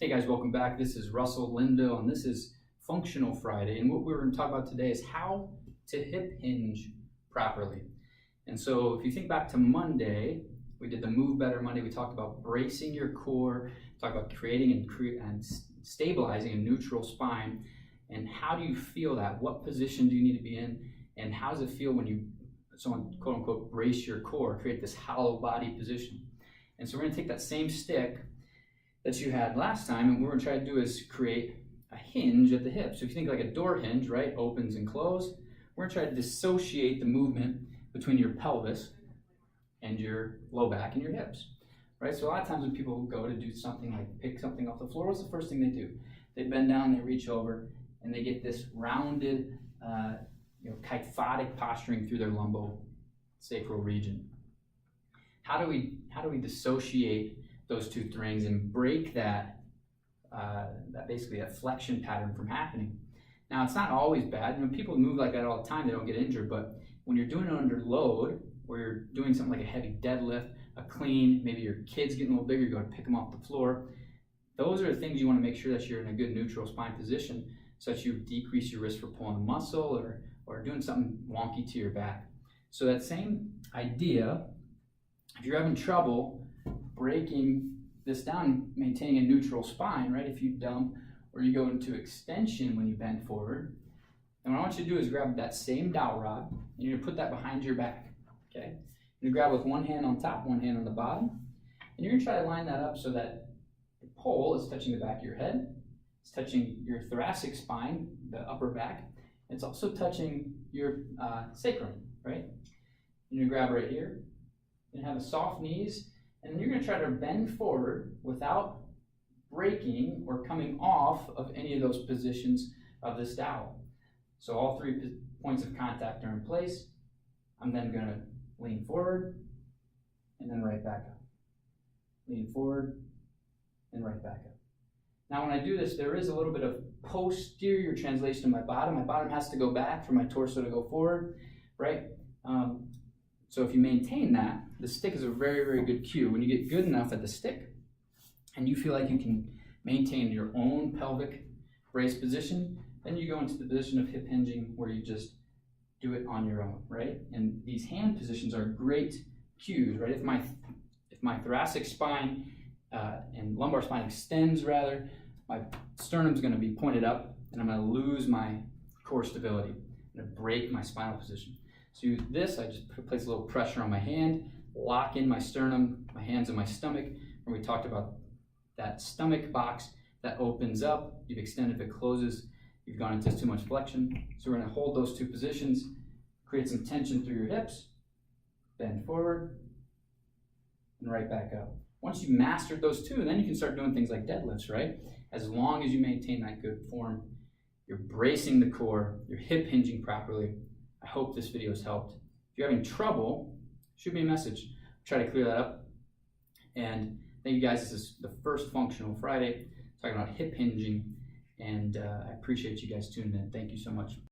Hey guys, welcome back. This is Russell Lindo, and this is Functional Friday. And what we're going to talk about today is how to hip hinge properly. And so if you think back to Monday, we did the Move Better Monday. We talked about bracing your core, talked about creating and stabilizing a neutral spine. And how do you feel that? What position do you need to be in? And how does it feel when you, quote unquote, brace your core, create this hollow body position? And so we're going to take that same stick that you had last time, and what we're going to try to do is create a hinge at the hip. So if you think like a door hinge, right, opens and closes, we're going to try to dissociate the movement between your pelvis and your low back and your hips, right? So a lot of times when people go to do something like pick something off the floor, what's the first thing they do? They bend down, they reach over, and they get this rounded, kyphotic posturing through their lumbosacral region. How do we dissociate those two things and break that flexion pattern from happening? Now, it's not always bad. People move like that all the time, they don't get injured, but when you're doing it under load, where you're doing something like a heavy deadlift, a clean, maybe your kid's getting a little bigger, you go to pick them off the floor, those are the things you want to make sure that you're in a good neutral spine position so that you decrease your risk for pulling a muscle or doing something wonky to your back. So that same idea, if you're having trouble breaking this down, maintaining a neutral spine, right? If you dump or you go into extension when you bend forward, and what I want you to do is grab that same dowel rod, and you're going to put that behind your back, okay? You grab with one hand on top, one hand on the bottom, and you're going to try to line that up so that the pole is touching the back of your head, it's touching your thoracic spine, the upper back, and it's also touching your sacrum, right? And you grab right here, and have a soft knees, and then you're going to try to bend forward without breaking or coming off of any of those positions of this dowel. So all three points of contact are in place. I'm then going to lean forward and then right back up. Lean forward and right back up. Now when I do this, there is a little bit of posterior translation of my bottom. My bottom has to go back for my torso to go forward, right? So if you maintain that, the stick is a very, very good cue. When you get good enough at the stick and you feel like you can maintain your own pelvic brace position, then you go into the position of hip hinging where you just do it on your own, right? And these hand positions are great cues, right? If my thoracic spine and lumbar spine extends rather, my sternum's going to be pointed up and I'm going to lose my core stability. I'm going to break my spinal position. So use this, I just place a little pressure on my hand, lock in my sternum, my hands in my stomach, and we talked about that stomach box that opens up, you've extended, if it closes, you've gone into too much flexion. So we're going to hold those two positions, create some tension through your hips, bend forward, and right back up. Once you've mastered those two, then you can start doing things like deadlifts, right? As long as you maintain that good form, you're bracing the core, you're hip hinging properly. I hope this video has helped. If you're having trouble, shoot me a message. I'll try to clear that up. And thank you guys. This is the first Functional Friday, talking about hip hinging. And I appreciate you guys tuning in. Thank you so much.